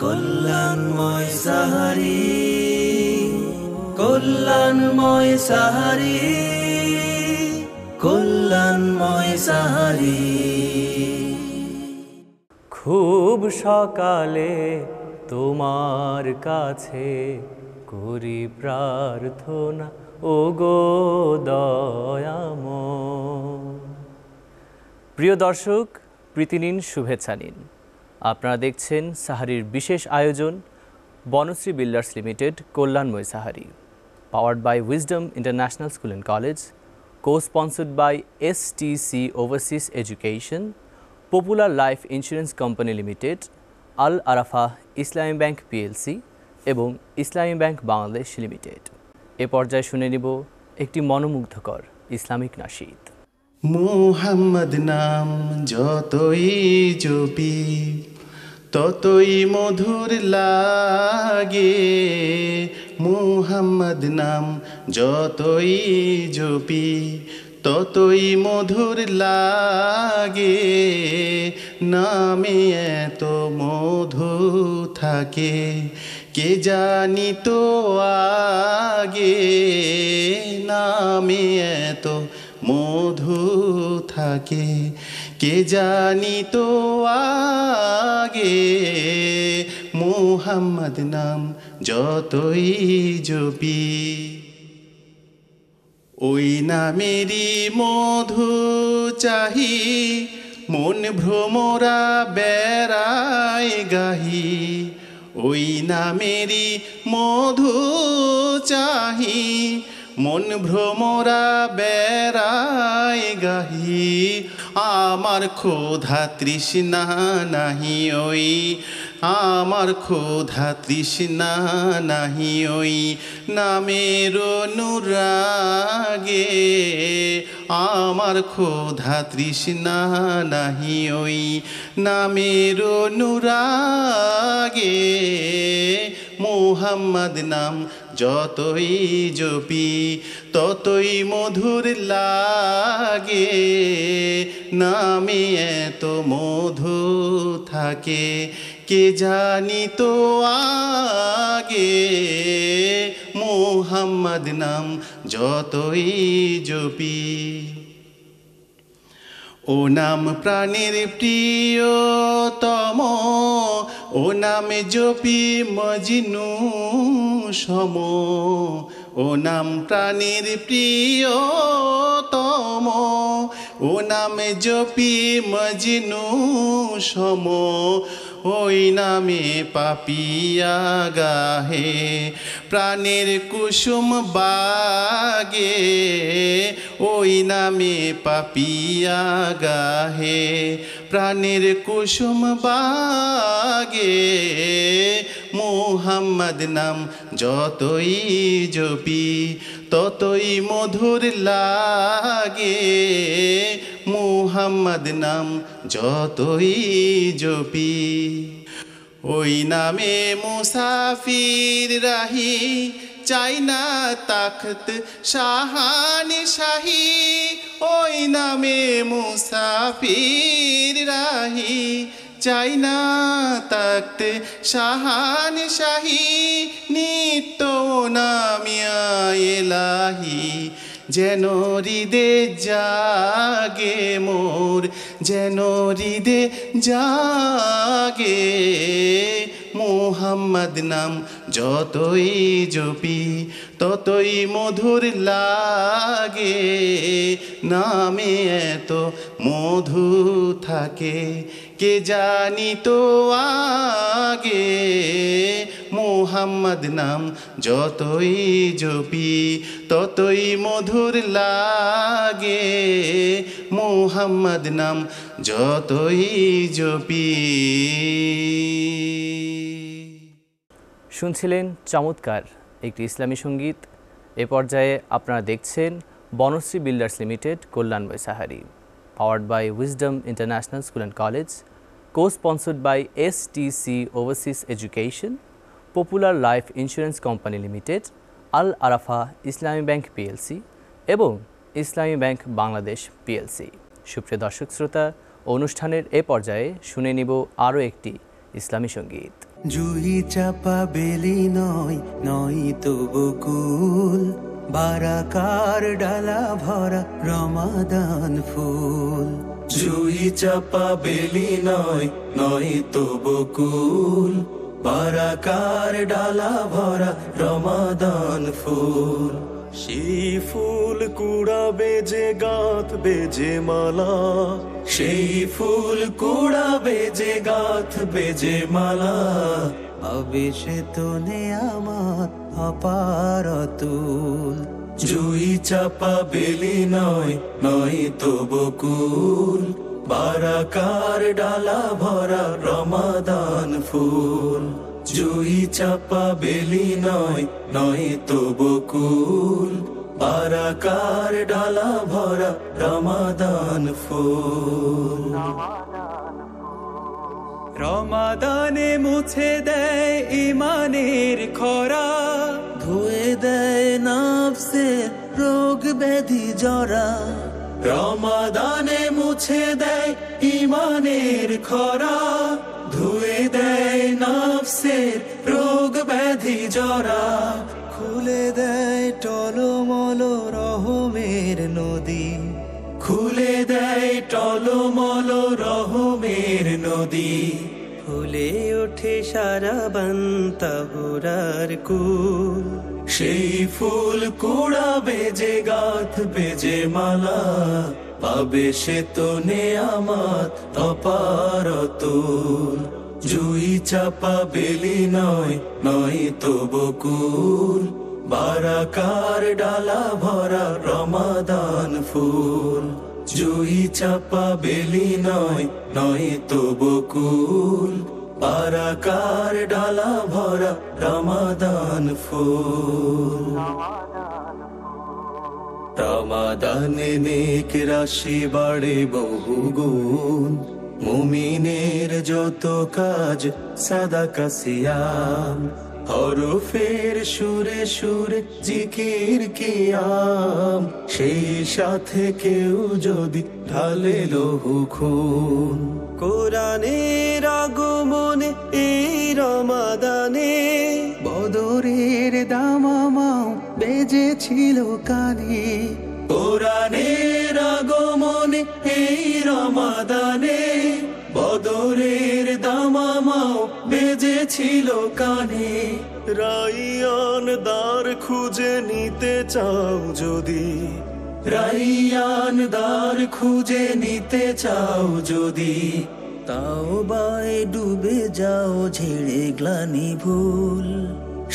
কল্যাণময় সাহারি, কল্যাণময় সাহারি, কল্যাণময় সাহারি। খুব সকালে তোমার কাছে করি প্রার্থনা, ওগো দয়াময়। প্রিয় দর্শক, প্রীতি নিন, শুভেচ্ছা নিন। আপনারা দেখছেন সাহারির বিশেষ আয়োজন বনশ্রী বিল্ডার্স লিমিটেড কল্যাণময় সাহারি, powered by wisdom international school and college, co-sponsored by STC Overseas Education, Popular Life Insurance Company Limited, Al Arafah Islami Bank PLC এবং ইসলামী ব্যাংক বাংলাদেশ লিমিটেড। এ পর্যায়ে শুনে নিব একটি মনোমুগ্ধকর ইসলামিক নাশিদ। মুহাম্মদ নাম যতই জপি ততই মধুর লাগে, মুহাম্মদ নাম যতই জপি ততই মধুর লাগে, নামে এত মধু থাকে কে জানি তো আগে, নামে এত মধু থাকে কে জানি তো আগে, মুহাম্মদ নাম যতই জপি ওই নামেরই মধু চাহি, মন ভ্রমরা বেড়ায় গাহি, ওই নামেরই মধু চাহি, মন ভ্রমরা বেড়ায় গাহি, আমার ক্ষুধা তৃষ্ণা নাহি ওই, আমার ক্ষুধা তৃষ্ণা নাহি ওই নামের অনুরাগে, আমার ক্ষুধা তৃষ্ণা নাহি ওই নামের অনুরাগে, মুহাম্মদ নাম যতই জপি ততই মধুর লাগে, নামে এত মধু থাকে কে জানি তো আগে, মুহাম্মদ নাম যতই জপি। ও নাম প্রাণের প্রিয়তম, ও নামে জপি মজনু সম, ও নাম প্রাণের প্রিয়তম, ও নামে জপি মজনু সম, ওই নামে পাপিয়া গাহে প্রাণের কুসুম বাগে, ওই নামে পাপিয়া গাহে প্রাণের কুসুম বাগে, মুহাম্মদ নাম যতই জপি ততই মধুর লাগে, মুহাম্মদ নাম যতই জপি ওই নামে মুসাফির রাহি, চাই না তাখত শাহানি শাহী, ওই নামে মুসাফির রাহি, চাই না তাখত শাহানি শাহী, নিত্য নামিয়া এলাহি, যেন হৃদে জাগে মোর, যেন হৃদে জাগে, মুহাম্মদ নাম যতই জপি ততই মধুর লাগে, নামে এত মধু থাকে কে জানি তো আগে, মুহাম্মদ নাম যতই জপি ততই মধুর লাগে, মুহাম্মদ নাম যতই জপি। শুনছিলেন চমৎকার একটি ইসলামী সঙ্গীত। এ পর্যায়ে আপনারা দেখছেন বনশ্রী বিল্ডার্স লিমিটেড কল্যাণময় সাহারি, powered by wisdom international school and college, co-sponsored by STC Overseas Education, Popular Life Insurance Company Limited, Al Arafah Islami Bank PLC এবং ইসলামী ব্যাংক বাংলাদেশ PLC। সুপ্রিয় দর্শক শ্রোতা, অনুষ্ঠানের এ পর্যায়ে শুনে নিব আরও একটি ইসলামী সঙ্গীত। জুই চাপা বেলি নয়, নয় তো বকুল, বারাকার ডালা ভরা রমাদান ফুল। জুই চাপা বেলি নয়, নয় তো বকুল, বারাকার ডালা ভরা রমাদান ফুল। সেই ফুল কুড়াবে যে গাঁথ বেজে মালা, সেই ফুল কুড়াবে যে গাঁথ বেজে মালা, আবেশে তো নেয়ামত অপার অতুল। জুই চাপা বেলি নয়, নয় তো বকুল, বারাকার ডালা ভরা রমাদান ফুল। জুই চাপা বেলি নয়, নয় তো বকুল, বারাকার ডালা ভরা রমাদান ফুল। রমাদানে মুছে দেয় ইমানের খরা, ধুয়ে দেয় নফসের রোগ ব্যাধি জরা। রমাদানে মুছে দেয় ইমানের খরা, ধুয়ে দেয় নফসের রোগ ব্যাধি জরা। খুলে দেয় টলমল রহমের নদী, খুলে দেয় টলমল রহমের নদী। ফুলে ওঠে সারা বান্তা হুরার কুল, সেই ফুল কুড়াবে যে গাঁথ বেজে মালা, পাবে সে তো নেয়ামত অপার অতুল। জুই চাপা বেলি নয়, নয় তো বকুল, বারাকার ডালা ভরা রমাদান ফুল। জুই চাপা বেলি নয়, নয় তো বকুল, বারাকার ডালা ভরা রমাদান ফুল। রমাদানে নেক রাশি বাড়ে বহুগুণ, মুমিনের যত কাজ সাদাকা সিয়াম। হরফের সুরে সুরে জিকির কিয়াম, সেই সাথে কেউ যদি ঢালে লহু খুন। কোরআনের আগমনে এই রমাদানে, বদরের দামামাও বেজেছিল কানে। কোরআনের আগমনে এই রমাদানে, বদরের দামামাও বেজেছিল কানে। রাইয়ান দ্বার খুঁজে নিতে চাও যদি, রাইয়ান দ্বার খুঁজে নিতে চাও যদি, তাও বায় ডুবে যাও ঝেড়ে গ্লানি ভুল।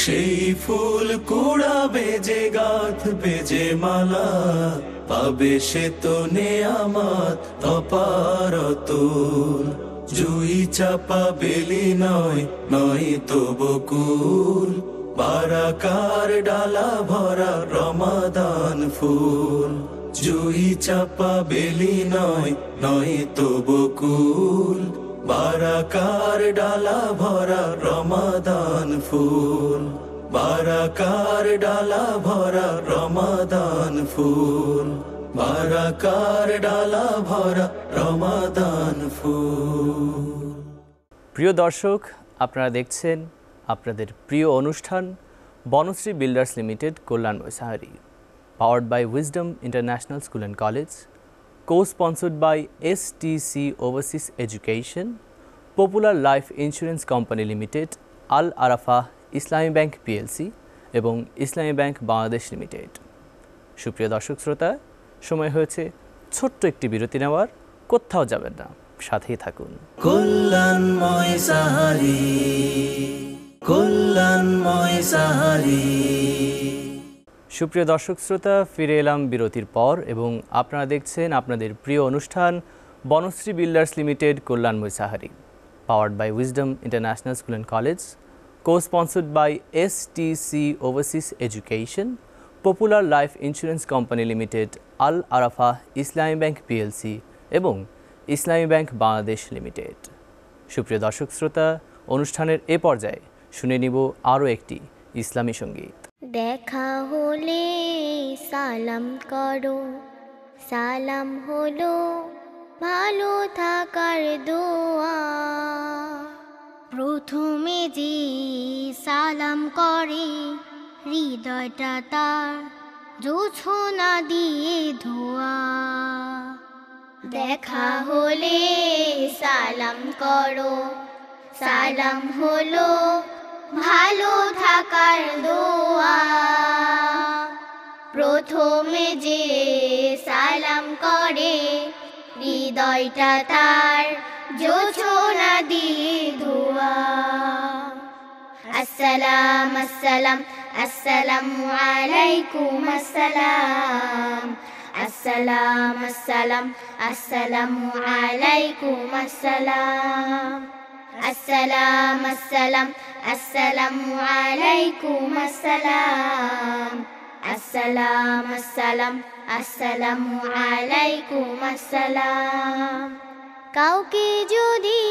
সেই ফুল কুড়াবে যে গাঁথ বেজে মালা, পাবে সে তো নেয়ামত অপার অতুল। জুই চাপা বেলি নয়, নয় তো বকুল, বারাকার ডালা ভরা রমাদান ফুল। জুই চাপা বেলি নয়, নয় তো বকুল, বারাকার ডালা ভরা রমাদান ফুল। বারাকার ডালা ভরা রমাদান ফুল, বারাকার ডালা ভরা রমাদান ফুল। প্রিয় দর্শক, আপনারা দেখছেন আপনাদের প্রিয় অনুষ্ঠান বনশ্রী বিল্ডার্স লিমিটেড কল্যাণ মৈসাহারি, powered by Wisdom International School and College, co-sponsored by STC Overseas Education, Popular Life Insurance Company Limited, Al Arafah Islami bank PLC এবং ইসলামী ব্যাংক বাংলাদেশ লিমিটেড। সুপ্রিয় দর্শক শ্রোতা, সময় হয়েছে ছোট্ট একটি বিরতি নেওয়ার। কোথাও যাবেন না, সাথেই থাকুন। কল্যাণময় সাহারি, কল্যাণময় সাহারি। সুপ্রিয় দর্শক শ্রোতা, ফিরে এলাম বিরতির পর এবং আপনারা দেখছেন আপনাদের প্রিয় অনুষ্ঠান বনশ্রী বিল্ডার্স লিমিটেড কল্যাণ মৈসাহারি, powered by Wisdom International School and College, co-sponsored by STC Overseas Education, Popular Life Insurance Company Limited, Al Arafah Islami bank PLC এবং ইসলামী ব্যাংক বাংলাদেশ লিমিটেড। সুপ্রিয় দর্শক শ্রোতা, অনুষ্ঠানের এ পর্যায়ে শুনে নিব আরও একটি ইসলামী সঙ্গীত। দেখা হলে সালাম করো, সালাম হলো ভালো থাকার দোয়া। প্রথমে যে সালাম করে হৃদয়টা তার জোছনা দিয়ে ধোয়া। দেখা হলে সালাম করো, সালাম হলো ভালো থাকার দোয়া। প্রথমে যে সালাম করে হৃদয়টা তার জোছনা দিয়ে ধোয়া। আসসালাম আসসালাম আসসালামু আলাইকুম আসসালাম। আসসালাম আসসালাম আসসালামু আলাইকুম আসসালাম। আসসালাম আসসালাম আসসালামু আলাইকুম আসসালাম। আসসালাম আসসালাম আসসালামু আলাইকুম আসসালাম। কাউকে যদি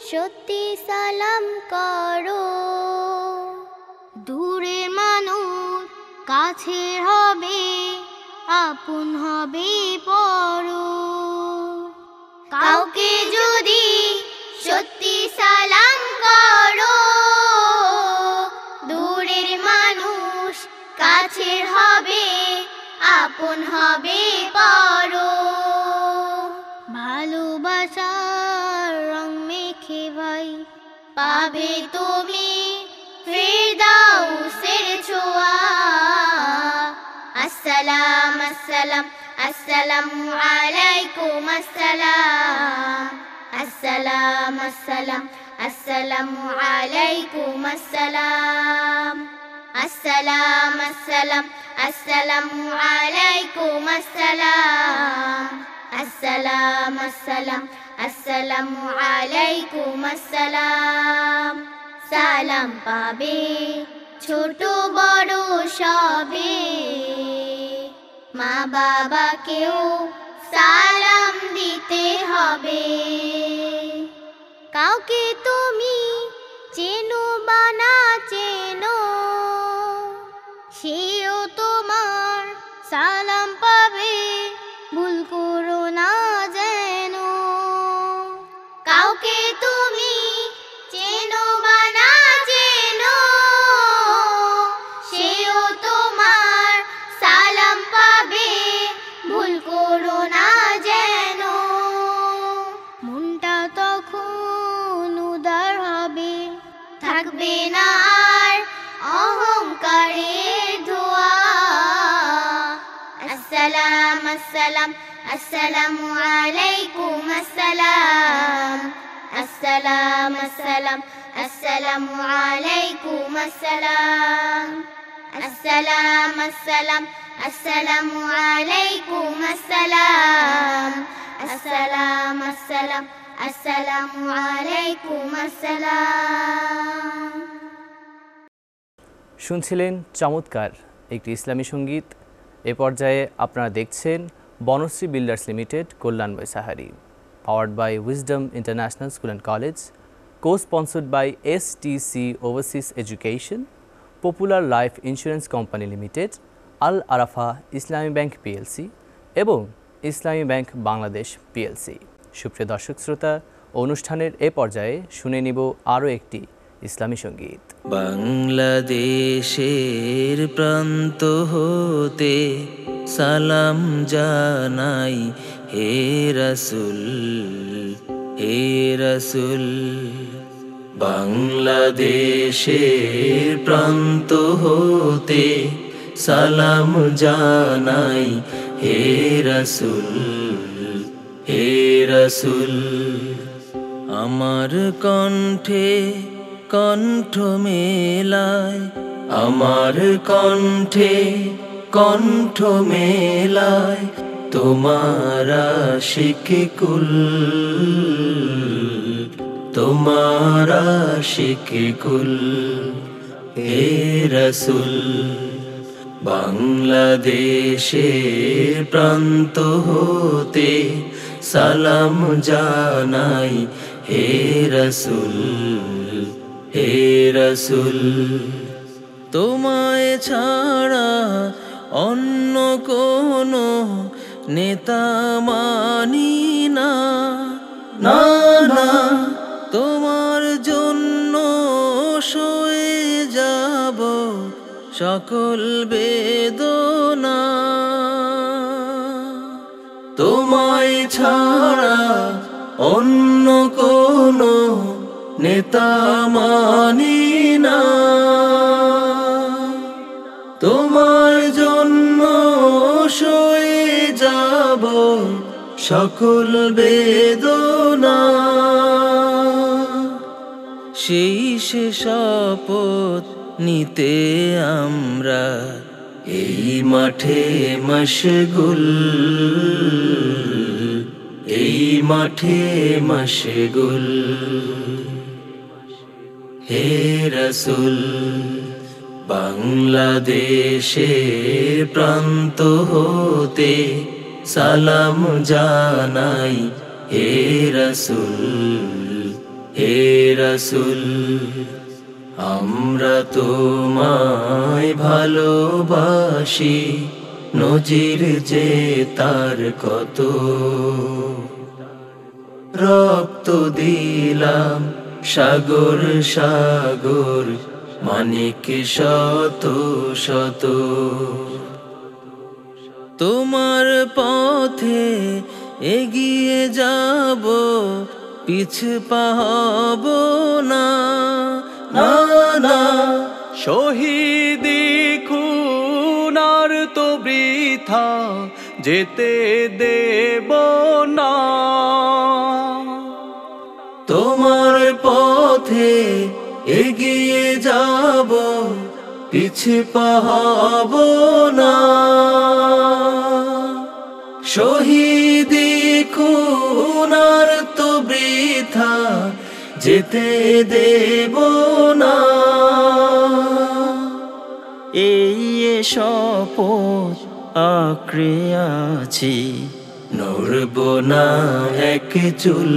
সত্যি সালাম করো, দূরের মানুষ কাছের হবে, আপন হবে পর। কাউকে যদি সত্যি সালাম করো, দূরের মানুষ কাছের হবে, আপন হবে পর। ভালোবাসার রং মেখে ভাই পাবে তুমি ফিরদাউসের ছোঁয়া। আসসালাম আসসালাম আসসালামু আলাইকুম আসসালাম। আসসালাম আসসালাম আসসালামু আলাইকুম আসসালাম। আসসালাম আসসালাম আসসালামু আলাইকুম আসসালাম। আসসালাম আসসালাম আসসালামু আলাইকুম আসসালাম। সালাম পাবে ছোট বড় সবে, মা বাবাকেও সালাম দিতে হবে। কাউকে তুমি চেনো বা না চেনো, সেও তোমার সালাম পাবে, ভুল করো না যেন। কাউকে তুমি চেনো বা না চেনো, সেও তোমার সালাম পাবে, ভুল করো না যেন। মনটা তখন উদার হবে, থাকবে না আর অহংকারের ধোয়া। আসসালাম আসসালাম আসসালামু আলাইকুম আসসালাম। আসসালাম আসসালাম আসসালামু আলাইকুম আসসালাম। আসসালাম আসসালাম আসসালামু আলাইকুম আসসালাম। আসসালাম আসসালাম আসসালামু আলাইকুম আসসালাম। শুনছিলেন চমৎকার একটি ইসলামী সঙ্গীত। এ পর্যায়ে আপনারা দেখছেন বনশ্রী বিল্ডার্স লিমিটেড কল্যাণময় সাহারি, powered by wisdom international school and college, co-sponsored by STC Overseas Education, Popular Life Insurance Company Limited, Al Arafah Islami bank PLC এবং ইসলামী ব্যাংক বাংলাদেশ পিএলসি। সুপ্রিয় দর্শক শ্রোতা, অনুষ্ঠানের এ পর্যায়ে শুনে নিব আরও একটি ইসলামী সঙ্গীত। বাংলাদেশের প্রান্ত হতে সালাম জানাই হে রাসূল, হে রাসূল। বাংলাদেশের প্রান্ত হতে সালাম জানাই হে রাসূল, হে রাসূল। আমার কণ্ঠে কণ্ঠ মেলায়, আমার কণ্ঠে কণ্ঠ মেলায় তোমার আশিকি কুল, তোমার আশিকি কুল। হে রাসূল, বাংলাদেশের প্রান্ত হতে সালাম জানাই হে রাসূল, হে রাসূল। তোমায় ছাড়া অন্য কোনো নেতা মানি না, না না। তোমার জন্য সকল বেদনা। তোমায় ছাড়া অন্য কোনো নেতা মানি না। তোমার জন্য সয়ে যাব সকল বেদনা। সেই সে শপথ নিতে আমরা এই মাঠে মশগুল, এই মাঠে মশগুল। হে রাসূল বাংলাদেশের প্রান্ত হতে সালাম জানাই। হে রাসূল, হে রাসূল আমরা তোমায় ভালোবাসি, নজির যে তার কত। রক্ত দিলাম সাগর সাগর, মানিক শত শত। তোমার পথে এগিয়ে যাব, পিছু পা হব না, না না। শহীদি খুন আর তো বৃথা যেতে দেব না। তোমার পথে এগিয়ে যাব, পিছু পা হব না। শহীদি খুন আর তো বৃথা যেতে দেব না। এই শপথ আঁকড়ে আছি, নড়ব না এক চুল,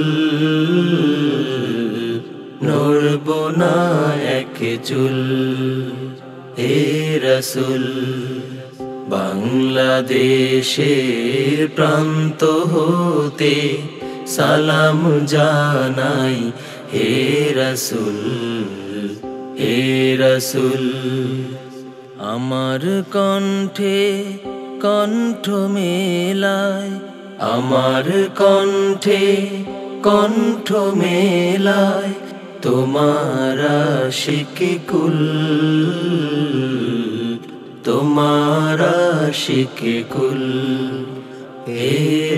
নড়ব না এক চুল। হে রাসূল বাংলাদেশের প্রান্ত হতে সালাম জানাই। হে রাসূল, হে রাসূল আমার কণ্ঠে কণ্ঠ মেলায়, আমার কণ্ঠে কণ্ঠ মেলায় তোমার আশিকি কুল, তোমার আশিকি কুল। হে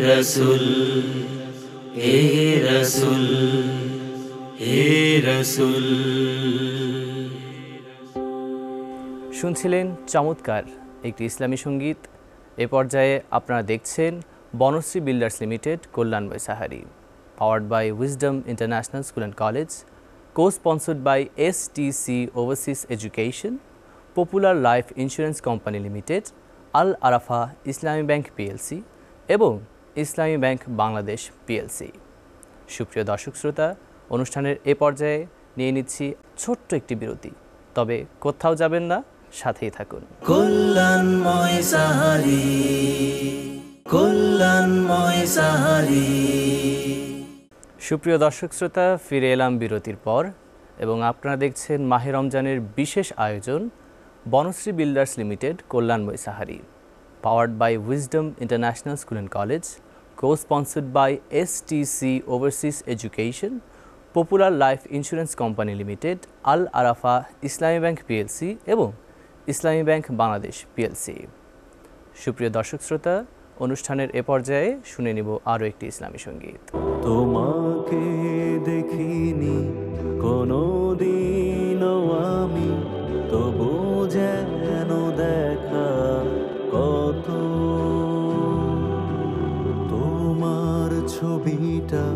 রাসূল, হে রাসূল, হে রাসূল। শুনছিলেন চমৎকার একটি ইসলামী সঙ্গীত। এ পর্যায়ে আপনারা দেখছেন বনশ্রী বিল্ডার্স লিমিটেড কল্যাণ মৈসাহারি, powered by wisdom international school and college, co-sponsored by STC Overseas Education, Popular Life Insurance Company Limited, Al Arafa Islami Bank PLC এবং ইসলামী ব্যাংক বাংলাদেশ PLC। সুপ্রিয় দর্শক শ্রোতা, অনুষ্ঠানের এ পর্যায়ে নিয়ে নিচ্ছি ছোট্ট একটি বিরতি, তবে কোথাও যাবেন না, সাথেই থাকুন। কল্যাণময় সাহারি, কল্যাণময় সাহারি। সুপ্রিয় দর্শক শ্রোতা, ফিরে এলাম বিরতির পর এবং আপনারা দেখছেন মাহে রমজানের বিশেষ আয়োজন বনশ্রী বিল্ডার্স লিমিটেড কল্যাণ মৈসাহারি, powered by wisdom international school and college, co-sponsored by STC Overseas Education, Popular Life Insurance Company Limited, Al Arafa Islami Bank PLC এবং ইসলামী ব্যাংক বাংলাদেশ PLC। সুপ্রিয় দর্শক শ্রোতা, অনুষ্ঠানের এ পর্যায়ে শুনে নিব আরও একটি ইসলামী সঙ্গীত। তোমাকে দেখিনি কোনোদিনও আমি, তবু যেন দেখা কত। তোমার ছবিটা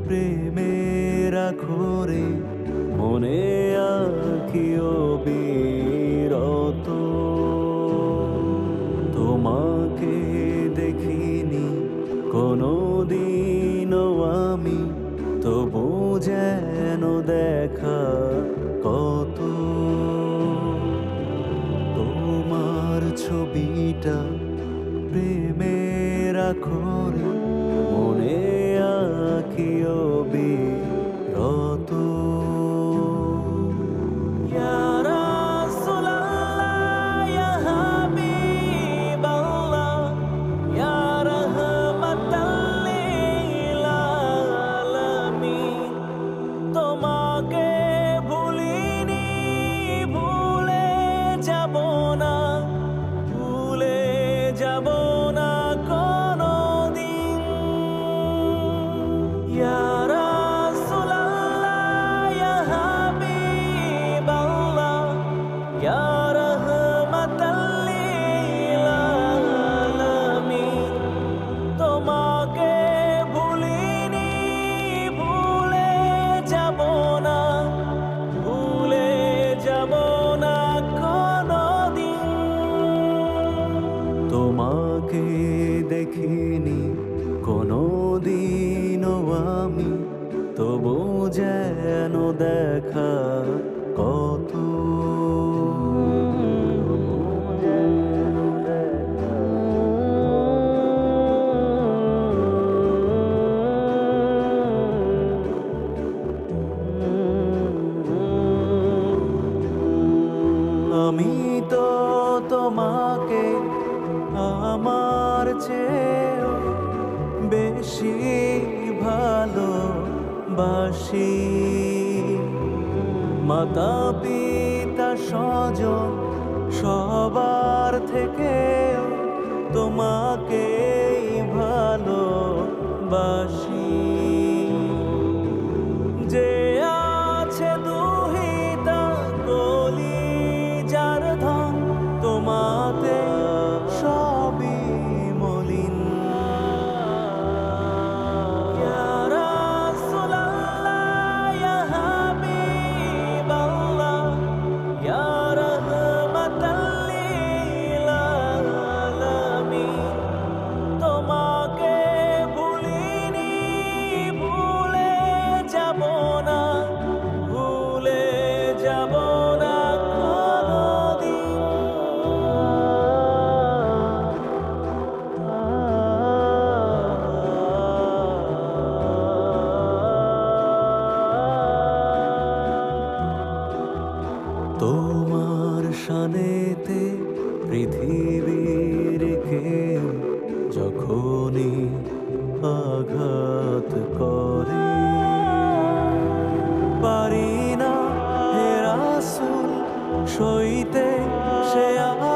প্রেমের আখরে মনে আঁকিও বিরত। তোমাকে দেখিনি কোনোদিনও আমি, তবু যেন দেখা কত। তোমার ছবিটা প্রেমের আখরে মনে আঁকিও বিরত। ইয়া রাসূলাল্লাহ আমি তো তোমাকে আমার চেয়েও বেশি ভালোবাসি। মাতা পিতা স্বজন সবার থেকেও তোমাকেই ভালোবাসি। যে আছে দুহিতা কলিজার ধন, তোমাতে সবই মলিন। ইয়া রাসূলুল্লাহ, ইয়া হাবিবাল্লাহ, ইয়া রাহমাতাল লিল আলামিন। তোমাকে ভুলিনি, ভুলে যাব না, ভুলে যাব না কোনদিন। তোমার শানেতে পৃথিবীর কেউ যখনই আঘাত করে, পারি না হে রাসূল সইতে সে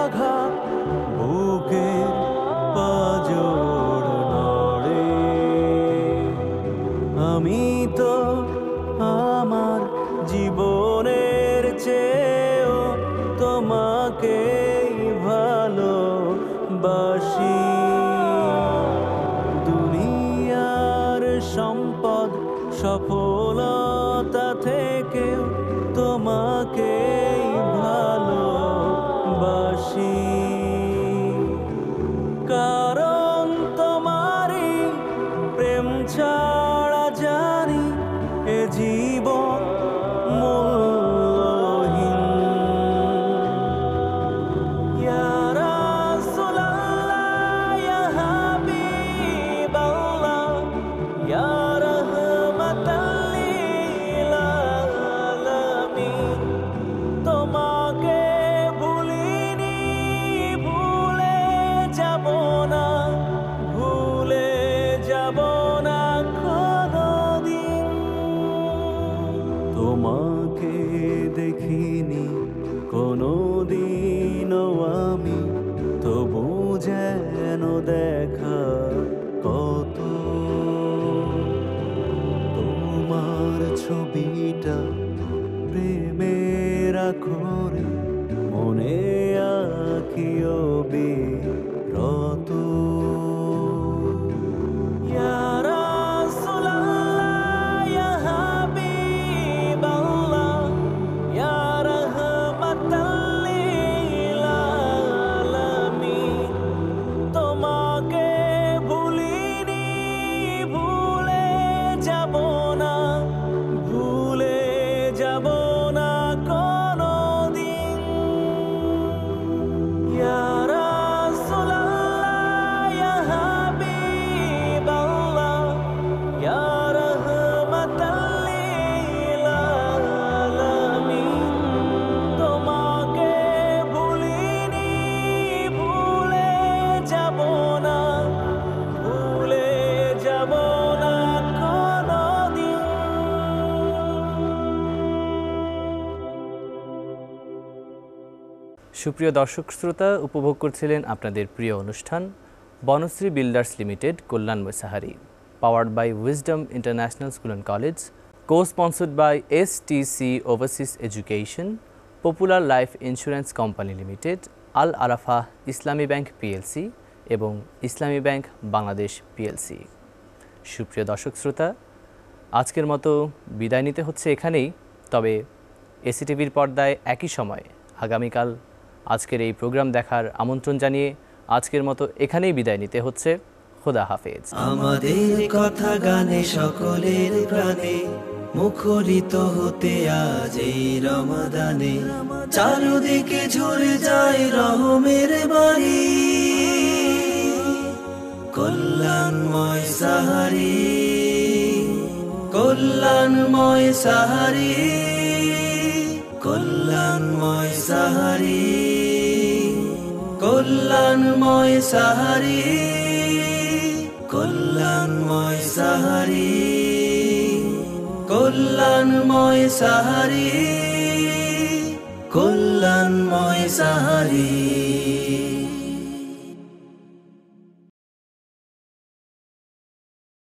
আঘাত, বুকের পাঁজর নড়ে। আমি তো আমার জীবনের চেয়েও তোমাকেই ভালোবাসি। দুনিয়ার সম্পদ সফলতা থেকেও তোমাকেই ভালোবাসি। কারণ তোমারই প্রেম ছাড়া জানি এ জীবন মূল্যহীন। ইয়া রাসূলুল্লাহ, ইয়া হাবিবাল্লাহ, ইয়া রাহমাতাল লিল আলামিন। তোমাকে ভুলিনি, ভুলে যাব না, ভুলে যাব না কোনদিন। তোমাকে দেখিনি কোনদিনও আমি, তবু যেন দেখা কত। তোমার ছবিটা প্রেমের আখরে মনে আঁকিও বিরত। ইয়া রাসূলুল্লাহ, ইয়া হাবিবাল্লাহ, ইয়া রাহমাতাল লিল আলামিন। তোমাকে ভুলিনি, ভুলে যাব না, ভুলে যাব না কোনদিন। ইয়া রাসূলুল্লাহ, ইয়া হাবিবাল্লাহ, ইয়া রাহমাতাল লিল আলামিন। তোমাকে ভুলিনি, ভুলে যাব না, ভুলে যাব না কোনদিন। সুপ্রিয় দর্শক শ্রোতা, উপভোগ করছিলেন আপনাদের প্রিয় অনুষ্ঠান বনশ্রী বিল্ডার্স লিমিটেড কল্যাণ মৈসাহারি, powered by wisdom international school and college, co-sponsored by STC Overseas Education, popular life insurance company limited, Al Arafah Islami bank PLC এবং ইসলামী ব্যাংক বাংলাদেশ পিএলসি। সুপ্রিয় দর্শক শ্রোতা, আজকের মতো বিদায় নিতে হচ্ছে এখানেই। তবে এসিটিভির পর্দায় একই সময় আগামীকাল আজকের এই প্রোগ্রাম দেখার আমন্ত্রণ জানিয়ে আজকের মতো এখানেই বিদায় নিতে হচ্ছে। খোদা হাফেজ। আমাদের কথা গানে সকলের প্রাণে মুখরিত হতে আজ এই রমাদানে, চারদিকে ঝরে যায় রহমের বাড়ি। কল্যাণময় সাহারি, কল্যাণময় সাহারি, কল্যাণ কল্যাণময় সাহারি, কল্যাণময় সাহারি, কল্যাণময় সাহারি, কল্যাণময় সাহারি, কল্যাণময় সাহারি।